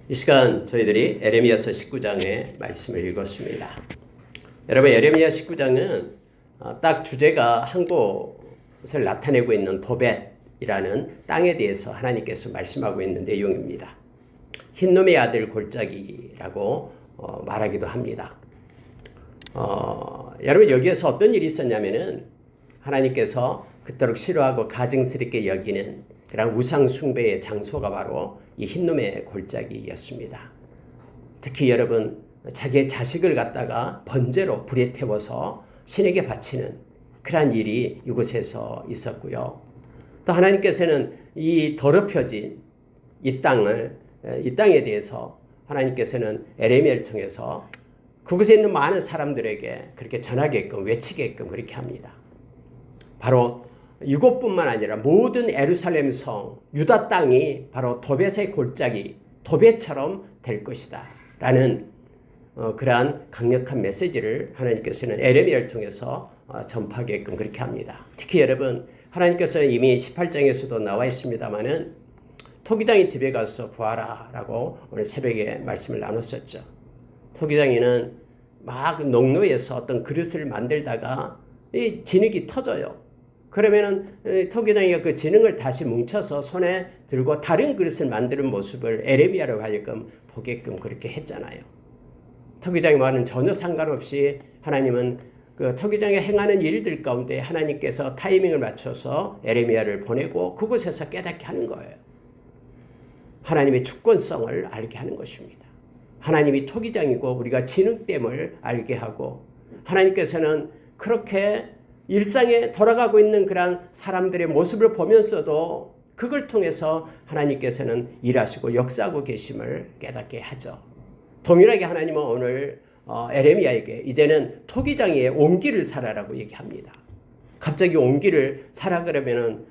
이 시간 저희들이 에레미야서 19장의 말씀을 읽었습니다. 여러분, 에레미야 19장은 딱 주제가 한 곳을 나타내고 있는 도벳이라는 땅에 대해서 하나님께서 말씀하고 있는 내용입니다. 흰놈의 아들 골짜기라고 말하기도 합니다. 여러분, 여기에서 어떤 일이 있었냐면은 하나님께서 그토록 싫어하고 가증스럽게 여기는 그런 우상 숭배의 장소가 바로 이 흰놈의 골짜기였습니다. 특히 여러분, 자기의 자식을 갖다가 번제로 불에 태워서 신에게 바치는 그러한 일이 이곳에서 있었고요. 또 하나님께서는 이 더럽혀진 이 땅에 대해서 하나님께서는 에레미야를 통해서 그곳에 있는 많은 사람들에게 그렇게 전하게끔 외치게끔 그렇게 합니다. 바로 이곳뿐만 아니라 모든 예루살렘 성, 유다 땅이 바로 도벳의 골짜기, 도벳처럼 될 것이다 라는 그러한 강력한 메시지를 하나님께서는 에레미야를 통해서 전파하게끔 그렇게 합니다. 특히 여러분, 하나님께서 이미 18장에서도 나와 있습니다마는 토기장이 집에 가서 구하라 라고 오늘 새벽에 말씀을 나눴었죠. 토기장이는 막 농로에서 어떤 그릇을 만들다가 이 진흙이 터져요. 그러면은 토기장이가 그 진흙을 다시 뭉쳐서 손에 들고 다른 그릇을 만드는 모습을 에레미야로 하여금 보게끔 그렇게 했잖아요. 토기장과는 전혀 상관없이 하나님은 그 토기장이 행하는 일들 가운데 하나님께서 타이밍을 맞춰서 에레미야를 보내고 그곳에서 깨닫게 하는 거예요. 하나님의 주권성을 알게 하는 것입니다. 하나님이 토기장이고 우리가 진흙됨을 알게 하고, 하나님께서는 그렇게 일상에 돌아가고 있는 그런 사람들의 모습을 보면서도 그걸 통해서 하나님께서는 일하시고 역사하고 계심을 깨닫게 하죠. 동일하게 하나님은 오늘 에레미야에게 이제는 토기장의 온기를 살아라고 얘기합니다. 갑자기 온기를 사라 그러면은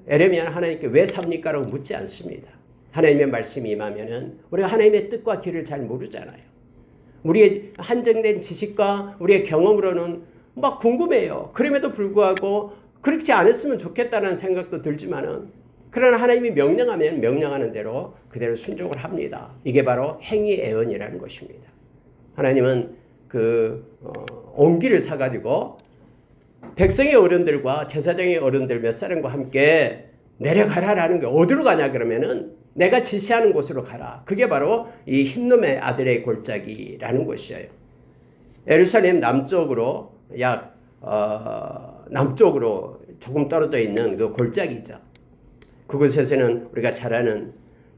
에레미야는 하나님께 왜 삽니까? 라고 묻지 않습니다. 하나님의 말씀이 임하면은 우리가 하나님의 뜻과 길을 잘 모르잖아요. 우리의 한정된 지식과 우리의 경험으로는 막 궁금해요. 그럼에도 불구하고 그렇지 않았으면 좋겠다는 생각도 들지만은, 그러나 하나님이 명령하면 명령하는 대로 그대로 순종을 합니다. 이게 바로 행위애언이라는 것입니다. 하나님은 온기를 사가지고 백성의 어른들과 제사장의 어른들 몇 사람과 함께 내려가라라는 게, 어디로 가냐 그러면은 내가 지시하는 곳으로 가라. 그게 바로 이 흰놈의 아들의 골짜기라는 곳이에요. 예루살렘 남쪽으로 남쪽으로 조금 떨어져 있는 그 골짜기죠. 그곳에서는 우리가 잘 아는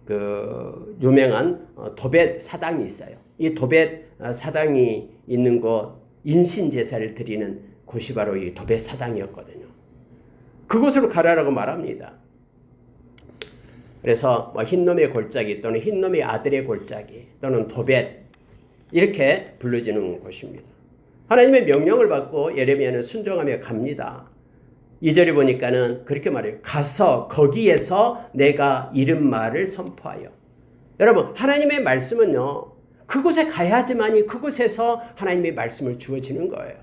그 유명한 도벳 사당이 있어요. 이 도벳 사당이 있는 곳, 인신 제사를 드리는 곳이 바로 이 도벳 사당이었거든요. 그곳으로 가라라고 말합니다. 그래서 흰놈의 골짜기 또는 흰놈의 아들의 골짜기 또는 도벳, 이렇게 불러지는 곳입니다. 하나님의 명령을 받고 예레미야는 순종하며 갑니다. 2절에 보니까는 그렇게 말해요. 가서 거기에서 내가 이른 말을 선포하여. 여러분, 하나님의 말씀은요, 그곳에 가야지만이 그곳에서 하나님의 말씀을 주어지는 거예요.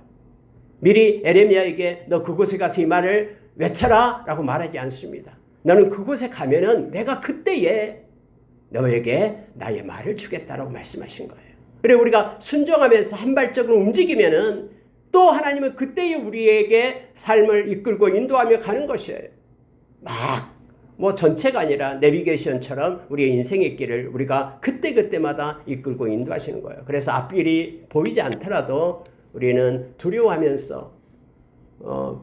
미리 에레미야에게 너 그곳에 가서 이 말을 외쳐라 라고 말하지 않습니다. 너는 그곳에 가면은 내가 그때에 너에게 나의 말을 주겠다라고 말씀하신 거예요. 그래, 우리가 순종하면서 한 발짝으로 움직이면은 또 하나님은 그때에 우리에게 삶을 이끌고 인도하며 가는 것이에요. 전체가 아니라 내비게이션처럼 우리의 인생의 길을 우리가 그때그때마다 이끌고 인도하시는 거예요. 그래서 앞길이 보이지 않더라도 우리는 두려워하면서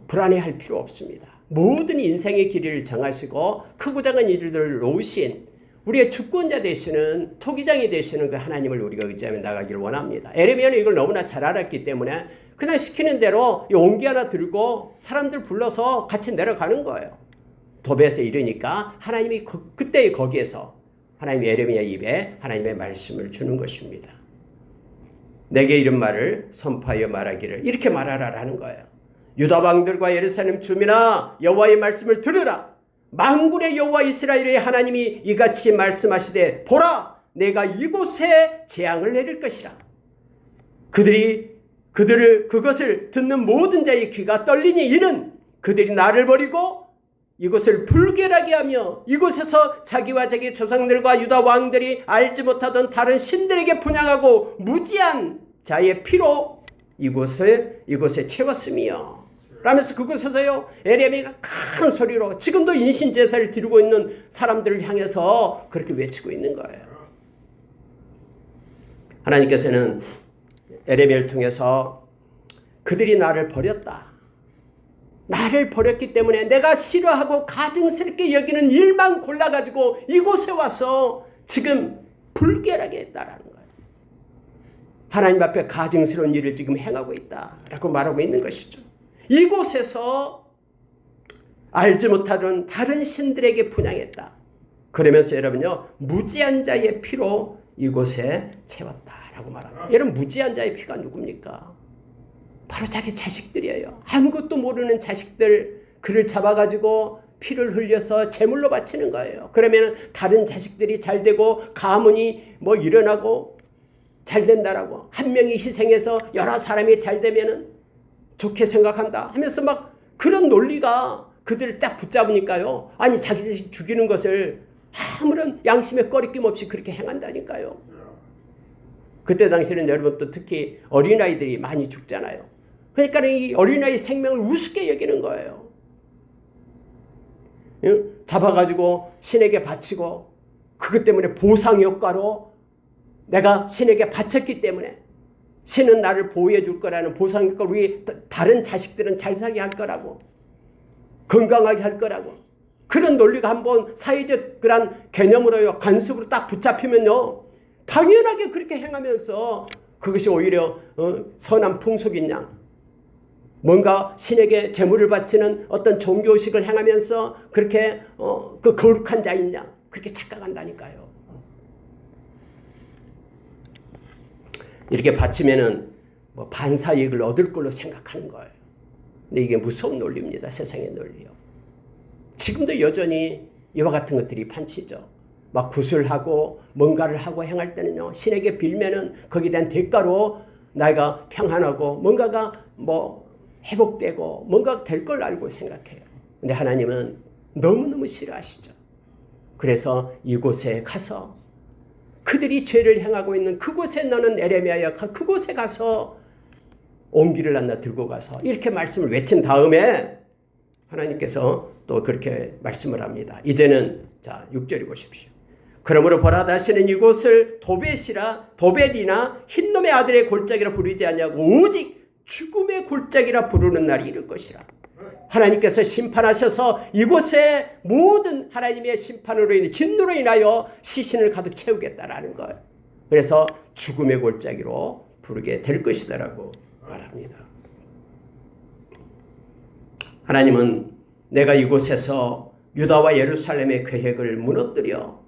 불안해할 필요 없습니다. 모든 인생의 길을 정하시고 크고 작은 일들을 놓으신 우리의 주권자 되시는, 토기장이 되시는 그 하나님을 우리가 의지하며 나가기를 원합니다. 에레미야는 이걸 너무나 잘 알았기 때문에 그냥 시키는 대로 온기 하나 들고 사람들 불러서 같이 내려가는 거예요. 도벳에 이르니까 하나님이 그때 거기에서 하나님이 에레미야 입에 하나님의 말씀을 주는 것입니다. 내게 이런 말을 선포하여 말하기를 이렇게 말하라라는 거예요. 유다 왕들과 예루살렘 주민아, 여호와의 말씀을 들으라. 만군의 여호와 이스라엘의 하나님이 이같이 말씀하시되, 보라, 내가 이곳에 재앙을 내릴 것이라. 그것을 듣는 모든 자의 귀가 떨리니 이는 그들이 나를 버리고 이곳을 불결하게 하며 이곳에서 자기와 자기 조상들과 유다 왕들이 알지 못하던 다른 신들에게 분향하고 무지한 자의 피로 이곳에 채웠으며 라면서 그곳에서요 에레미야가 큰 소리로 지금도 인신제사를 드리고 있는 사람들을 향해서 그렇게 외치고 있는 거예요. 하나님께서는 에레미야를 통해서 그들이 나를 버렸다. 나를 버렸기 때문에 내가 싫어하고 가증스럽게 여기는 일만 골라가지고 이곳에 와서 지금 불결하게 했다라는 거예요. 하나님 앞에 가증스러운 일을 지금 행하고 있다라고 말하고 있는 것이죠. 이곳에서 알지 못하던 다른 신들에게 분향했다. 그러면서 여러분요 무지한 자의 피로 이곳에 채웠다라고 말합니다. 여러분 무지한 자의 피가 누굽니까? 바로 자기 자식들이에요. 아무것도 모르는 자식들 그를 잡아가지고 피를 흘려서 제물로 바치는 거예요. 그러면 다른 자식들이 잘 되고 가문이 뭐 일어나고 잘 된다라고 한 명이 희생해서 여러 사람이 잘 되면은 좋게 생각한다 하면서 막 그런 논리가 그들을 딱 붙잡으니까요. 아니 자기 자식 죽이는 것을 아무런 양심의 꺼리낌 없이 그렇게 행한다니까요. 그때 당시에는 여러분 또 특히 어린아이들이 많이 죽잖아요. 그러니까 이 어린아이 생명을 우습게 여기는 거예요. 잡아가지고 신에게 바치고 그것 때문에 보상 효과로 내가 신에게 바쳤기 때문에 신은 나를 보호해 줄 거라는 보상 효과로 우리 다른 자식들은 잘 살게 할 거라고 건강하게 할 거라고 그런 논리가 한번 사회적 그런 개념으로요 관습으로 딱 붙잡히면요 당연하게 그렇게 행하면서 그것이 오히려 선한 풍속인 양 뭔가 신에게 제물을 바치는 어떤 종교식을 행하면서 그렇게 그 거룩한 자인 양 그렇게 착각한다니까요. 이렇게 바치면은 뭐 반사이익을 얻을 걸로 생각하는 거예요. 근데 이게 무서운 논리입니다. 세상의 논리요. 지금도 여전히 이와 같은 것들이 판치죠. 막 구슬하고 뭔가를 하고 행할 때는요. 신에게 빌면은 거기에 대한 대가로 나이가 평안하고 뭔가가 뭐 회복되고 뭔가 될 걸 알고 생각해요. 근데 하나님은 너무너무 싫어하시죠. 그래서 이곳에 가서 그들이 죄를 행하고 있는 그곳에 너는 에레미야야 그곳에 가서 옹기를 하나 들고 가서 이렇게 말씀을 외친 다음에 하나님께서 또 그렇게 말씀을 합니다. 이제는 자 6절이 보십시오. 그러므로 보라 다시는 이곳을 도벳이나 흰놈의 아들의 골짜기라 부르지 아니하고 오직 죽음의 골짜기라 부르는 날이 이를 것이라. 하나님께서 심판하셔서 이곳에 모든 하나님의 심판으로 인해 진노로 인하여 시신을 가득 채우겠다라는 거예요. 그래서 죽음의 골짜기로 부르게 될 것이다라고 말합니다. 하나님은 내가 이곳에서 유다와 예루살렘의 계획을 무너뜨려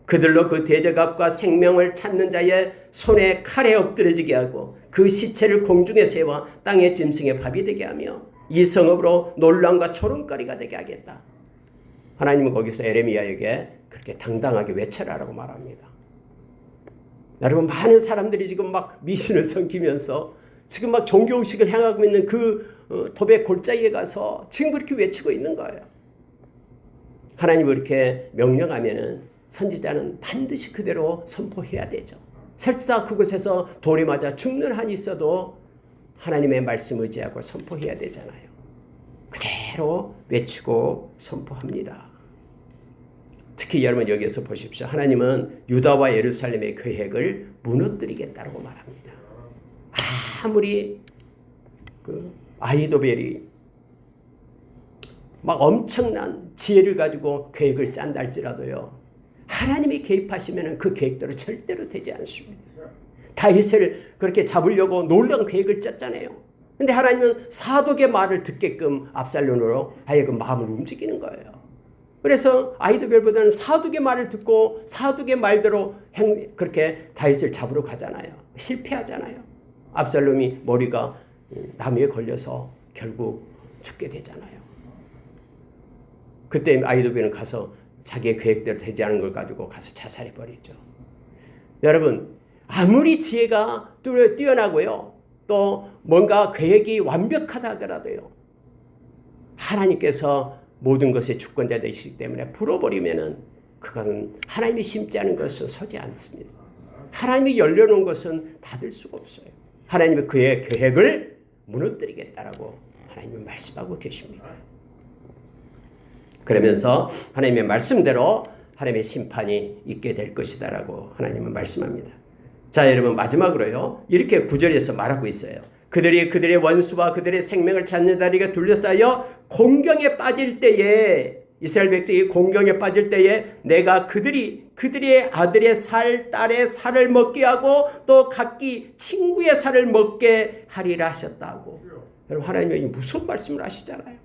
그들로 그 대적압과 생명을 찾는 자의 손에 칼에 엎드려지게 하고 그 시체를 공중에 세워 땅의 짐승의 밥이 되게 하며 이 성읍으로 놀람과 조롱거리가 되게 하겠다. 하나님은 거기서 에레미야에게 그렇게 당당하게 외쳐라라고 말합니다. 여러분 많은 사람들이 지금 막 미신을 섬기면서 지금 막 종교의식을 행하고 있는 그 도벳 골짜기에 가서 지금 그렇게 외치고 있는 거예요. 하나님이 그렇게 명령하면은 선지자는 반드시 그대로 선포해야 되죠. 설사 그곳에서 돌이 맞아 죽는 한이 있어도 하나님의 말씀 의지하고 선포해야 되잖아요. 그대로 외치고 선포합니다. 특히 여러분 여기서 보십시오. 하나님은 유다와 예루살렘의 계획을 무너뜨리겠다고 말합니다. 아무리 그 아히도벨이 막 엄청난 지혜를 가지고 계획을 짠다 할지라도요. 하나님이 개입하시면 그 계획대로 절대로 되지 않습니다. 다윗을 그렇게 잡으려고 놀라운 계획을 짰잖아요. 근데 하나님은 사독의 말을 듣게끔 압살롬으로 하여금 마음을 움직이는 거예요. 그래서 아히도벨보다는 사독의 말을 듣고 사독의 말대로 그렇게 다윗을 잡으러 가잖아요. 실패하잖아요. 압살롬이 머리가 나무에 걸려서 결국 죽게 되잖아요. 그때 아히도벨은 가서 자기의 계획대로 되지 않은 걸 가지고 가서 자살해버리죠. 여러분 아무리 지혜가 뛰어나고요. 또 뭔가 계획이 완벽하다 하더라도요. 하나님께서 모든 것의 주권자 되시기 때문에 풀어버리면은 그것은 하나님이 심지 않은 것은 서지 않습니다. 하나님이 열려놓은 것은 닫을 수가 없어요. 하나님이 그의 계획을 무너뜨리겠다라고 하나님은 말씀하고 계십니다. 그러면서 하나님의 말씀대로 하나님의 심판이 있게 될 것이다라고 하나님은 말씀합니다. 자, 여러분 마지막으로요. 이렇게 9절에서 말하고 있어요. 그들이 그들의 원수와 그들의 생명을 찾는 다리가 둘러싸여 공경에 빠질 때에, 이스라엘 백성이 공경에 빠질 때에 내가 그들의 아들의 살, 딸의 살을 먹게 하고 또 각기 친구의 살을 먹게 하리라 하셨다고. 여러분 하나님이 무슨 말씀을 하시잖아요.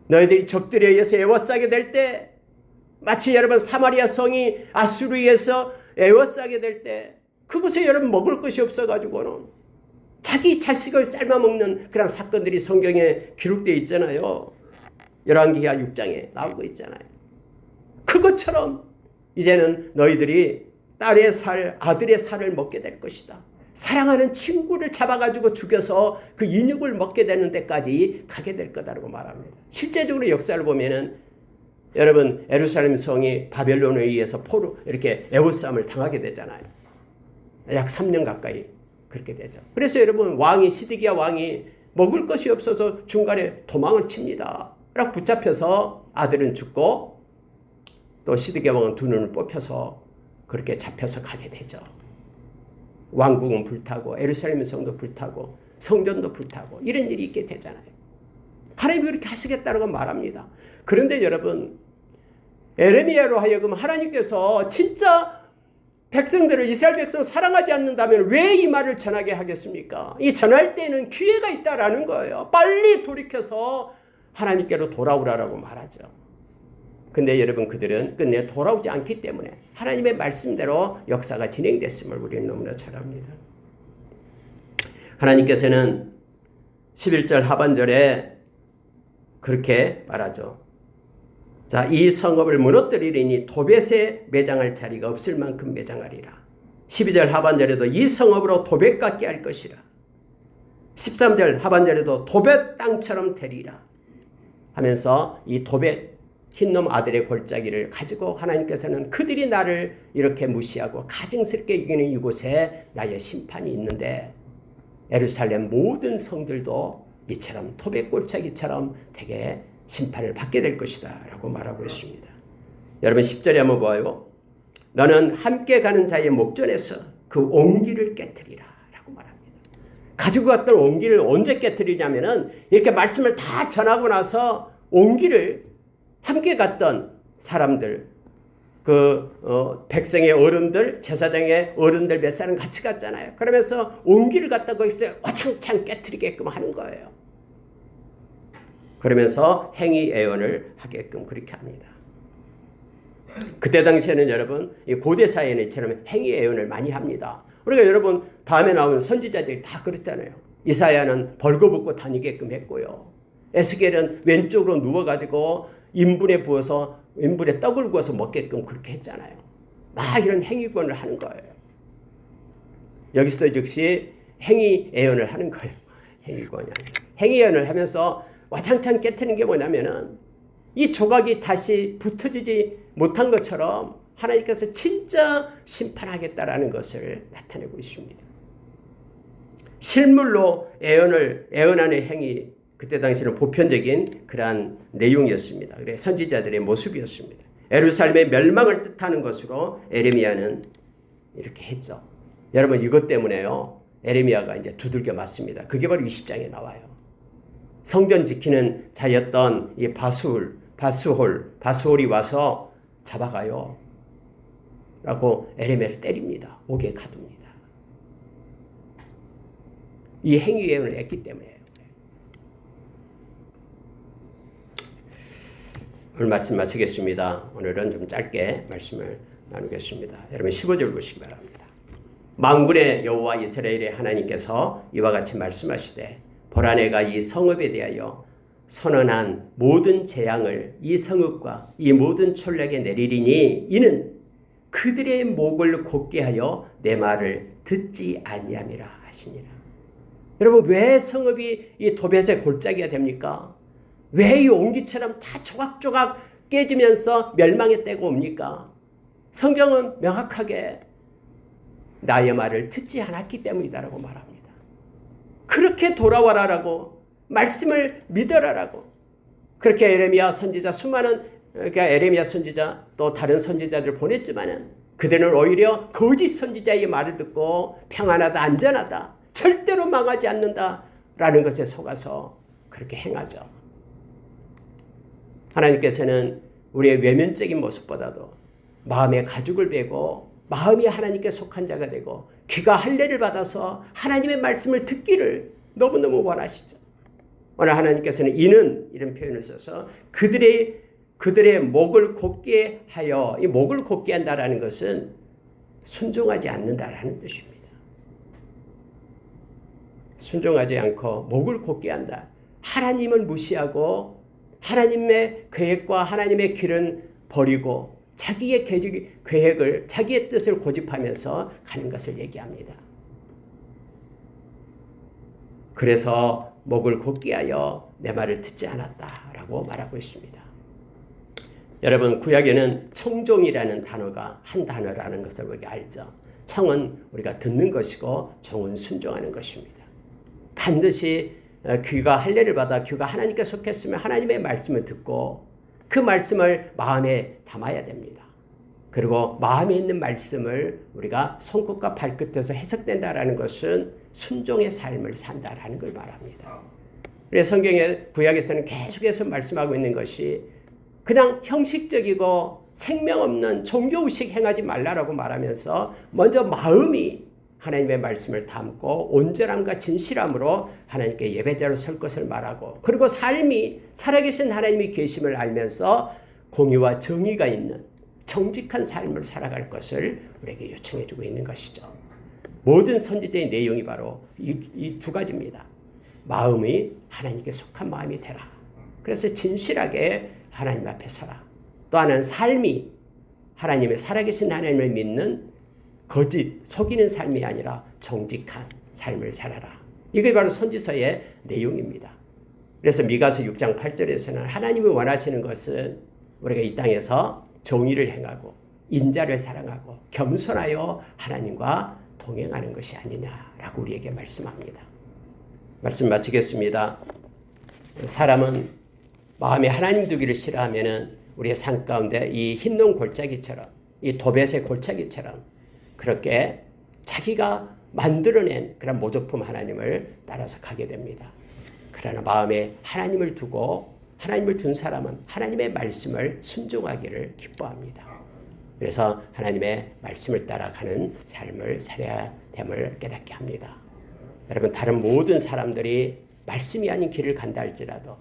너희들이 적들에 의해서 애워싸게 될 때, 마치 여러분 사마리아 성이 아수르에서 애워싸게 될 때 그곳에 여러분 먹을 것이 없어가지고는 자기 자식을 삶아먹는 그런 사건들이 성경에 기록되어 있잖아요. 열왕기하 6장에 나오고 있잖아요. 그것처럼 이제는 너희들이 딸의 살, 아들의 살을 먹게 될 것이다. 사랑하는 친구를 잡아가지고 죽여서 그 인육을 먹게 되는 데까지 가게 될 거다라고 말합니다. 실제적으로 역사를 보면은 여러분 예루살렘 성이 바벨론에 의해서 이렇게 애워싸움을 당하게 되잖아요. 약 3년 가까이 그렇게 되죠. 그래서 여러분 시드기야 왕이 먹을 것이 없어서 중간에 도망을 칩니다. 딱 붙잡혀서 아들은 죽고 또 시드기야 왕은 두 눈을 뽑혀서 그렇게 잡혀서 가게 되죠. 왕궁은 불타고 예루살렘 성도 불타고 성전도 불타고 이런 일이 있게 되잖아요. 하나님이 그렇게 하시겠다고 말합니다. 그런데 여러분 에레미야로 하여금 하나님께서 진짜 백성들을 이스라엘 백성 사랑하지 않는다면 왜 이 말을 전하게 하겠습니까? 이 전할 때는 기회가 있다라는 거예요. 빨리 돌이켜서 하나님께로 돌아오라라고 말하죠. 근데 여러분 그들은 끝내 돌아오지 않기 때문에 하나님의 말씀대로 역사가 진행됐음을 우리는 너무나 잘 압니다. 하나님께서는 11절 하반절에 그렇게 말하죠. 자, 이 성읍을 무너뜨리리니 도벳에 매장할 자리가 없을 만큼 매장하리라. 12절 하반절에도 이 성읍으로 도벳 같게 할 것이라. 13절 하반절에도 도벳 땅처럼 되리라 하면서 이 도벳 흰놈 아들의 골짜기를 가지고 하나님께서는 그들이 나를 이렇게 무시하고 가증스럽게 이기는 이곳에 나의 심판이 있는데 예루살렘 모든 성들도 이처럼 도벳 골짜기처럼 되게 심판을 받게 될 것이다 라고 말하고 있습니다. 여러분 10절에 한번 봐요. 너는 함께 가는 자의 목전에서 그 옹기를 깨트리라 라고 말합니다. 가지고 갔던 옹기를 언제 깨트리냐면은 이렇게 말씀을 다 전하고 나서 옹기를 함께 갔던 사람들, 백성의 어른들, 제사장의 어른들 몇 사람 같이 갔잖아요. 그러면서 옹기를 갖다 거기서 와창창 깨트리게끔 하는 거예요. 그러면서 행위 예언을 하게끔 그렇게 합니다. 그때 당시에는 여러분 이 고대 사회는 이처럼 행위 예언을 많이 합니다. 그러니까 여러분 다음에 나오는 선지자들이 다 그랬잖아요. 이사야는 벌거벗고 다니게끔 했고요. 에스겔은 왼쪽으로 누워가지고 인분에 부어서 인분에 떡을 구워서 먹게끔 그렇게 했잖아요. 막 이런 행위권을 하는 거예요. 여기서도 즉시 행위 예언을 하는 거예요. 행위권이 행위 예언을 하면서 와창창 깨트리는 게 뭐냐면은 이 조각이 다시 붙어지지 못한 것처럼 하나님께서 진짜 심판하겠다라는 것을 나타내고 있습니다. 실물로 예언하는 행위, 그때 당시는 보편적인 그러한 내용이었습니다. 그래 선지자들의 모습이었습니다. 예루살렘의 멸망을 뜻하는 것으로 에레미야는 이렇게 했죠. 여러분 이것 때문에요. 에레미야가 이제 두들겨 맞습니다. 그게 바로 20장에 나와요. 성전 지키는 자였던 이 바수홀이 와서 잡아가요. 라고 에레미야를 때립니다. 옥에 가둡니다. 이 행위 예언을 했기 때문에요. 오늘 말씀 마치겠습니다. 오늘은 좀 짧게 말씀을 나누겠습니다. 여러분 15절 보시기 바랍니다. 만군의 여호와 이스라엘의 하나님께서 이와 같이 말씀하시되 보라 내가 이 성읍에 대하여 선언한 모든 재앙을 이 성읍과 이 모든 촌략에 내리리니 이는 그들의 목을 곧게 하여 내 말을 듣지 아니함이라 하시니라. 여러분 왜 성읍이 이 도벳의 골짜기가 됩니까? 왜 이 옹기처럼 다 조각조각 깨지면서 멸망의 때가 옵니까? 성경은 명확하게 나의 말을 듣지 않았기 때문이다라고 말합니다. 그렇게 돌아와라라고, 말씀을 믿어라라고. 그렇게 에레미야 선지자, 수많은, 그러니까 에레미야 선지자 또 다른 선지자들 보냈지만은 그들은 오히려 거짓 선지자의 말을 듣고 평안하다, 안전하다, 절대로 망하지 않는다라는 것에 속아서 그렇게 행하죠. 하나님께서는 우리의 외면적인 모습보다도 마음의 가죽을 베고 마음이 하나님께 속한 자가 되고 귀가 할례를 받아서 하나님의 말씀을 듣기를 너무너무 원하시죠. 오늘 하나님께서는 이는 이런 표현을 써서 그들의 목을 곧게 하여, 이 목을 곧게 한다라는 것은 순종하지 않는다라는 뜻입니다. 순종하지 않고 목을 곧게 한다. 하나님을 무시하고 하나님의 계획과 하나님의 길은 버리고 자기의 계획을, 자기의 뜻을 고집하면서 가는 것을 얘기합니다. 그래서 목을 곧게 하여 내 말을 듣지 않았다라고 말하고 있습니다. 여러분, 구약에는 청종이라는 단어가 한 단어라는 것을 우리가 알죠. 청은 우리가 듣는 것이고 종은 순종하는 것입니다. 반드시 귀가 할례를 받아 귀가 하나님께 속했으면 하나님의 말씀을 듣고 그 말씀을 마음에 담아야 됩니다. 그리고 마음에 있는 말씀을 우리가 손끝과 발끝에서 해석된다라는 것은 순종의 삶을 산다라는 걸 말합니다. 그래서 성경의 구약에서는 계속해서 말씀하고 있는 것이 그냥 형식적이고 생명 없는 종교의식 행하지 말라라고 말하면서 먼저 마음이 하나님의 말씀을 담고 온전함과 진실함으로 하나님께 예배자로 설 것을 말하고, 그리고 삶이 살아계신 하나님의 계심을 알면서 공의와 정의가 있는 정직한 삶을 살아갈 것을 우리에게 요청해주고 있는 것이죠. 모든 선지자의 내용이 바로 이 두 가지입니다. 마음이 하나님께 속한 마음이 되라. 그래서 진실하게 하나님 앞에 서라. 또 하나는 삶이 하나님의 살아계신 하나님을 믿는 거짓, 속이는 삶이 아니라 정직한 삶을 살아라. 이게 바로 선지서의 내용입니다. 그래서 미가서 6장 8절에서는 하나님이 원하시는 것은 우리가 이 땅에서 정의를 행하고 인자를 사랑하고 겸손하여 하나님과 동행하는 것이 아니냐라고 우리에게 말씀합니다. 말씀 마치겠습니다. 사람은 마음에 하나님 두기를 싫어하면은 우리의 삶 가운데 이 흰놈 골짜기처럼, 이 도벳의 골짜기처럼 그렇게 자기가 만들어낸 그런 모조품 하나님을 따라서 가게 됩니다. 그러나 마음에 하나님을 두고 하나님을 둔 사람은 하나님의 말씀을 순종하기를 기뻐합니다. 그래서 하나님의 말씀을 따라가는 삶을 살아야 됨을 깨닫게 합니다. 여러분, 다른 모든 사람들이 말씀이 아닌 길을 간다 할지라도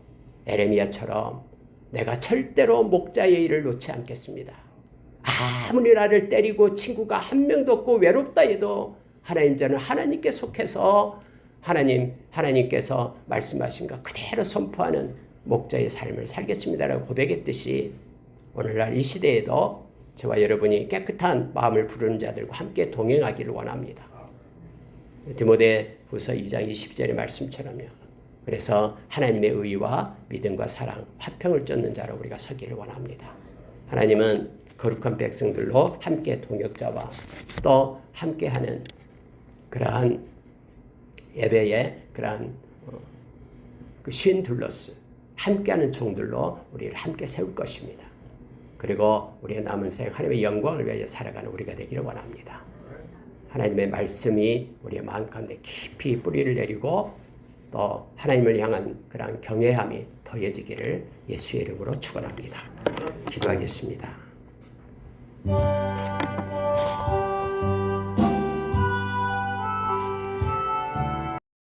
에레미야처럼 내가 절대로 목자의 일을 놓지 않겠습니다. 아무리 나를 때리고 친구가 한 명도 없고 외롭다 해도 하나님, 저는 하나님께 속해서 하나님께서 말씀하신 것 그대로 선포하는 목자의 삶을 살겠습니다라고 고백했듯이 오늘날 이 시대에도 저와 여러분이 깨끗한 마음을 부르는 자들과 함께 동행하기를 원합니다. 디모데후서 2장 20절의 말씀처럼요. 그래서 하나님의 의와 믿음과 사랑, 화평을 쫓는 자로 우리가 서기를 원합니다. 하나님은 거룩한 백성들로 함께 동역자와 또 함께하는 그러한 예배의 그러한 그 쉰둘러스, 함께하는 종들로 우리를 함께 세울 것입니다. 그리고 우리의 남은 생에 하나님의 영광을 위하여 살아가는 우리가 되기를 원합니다. 하나님의 말씀이 우리의 마음 가운데 깊이 뿌리를 내리고 또 하나님을 향한 그런 경외함이 더해지기를 예수의 이름으로 축원합니다. 기도하겠습니다.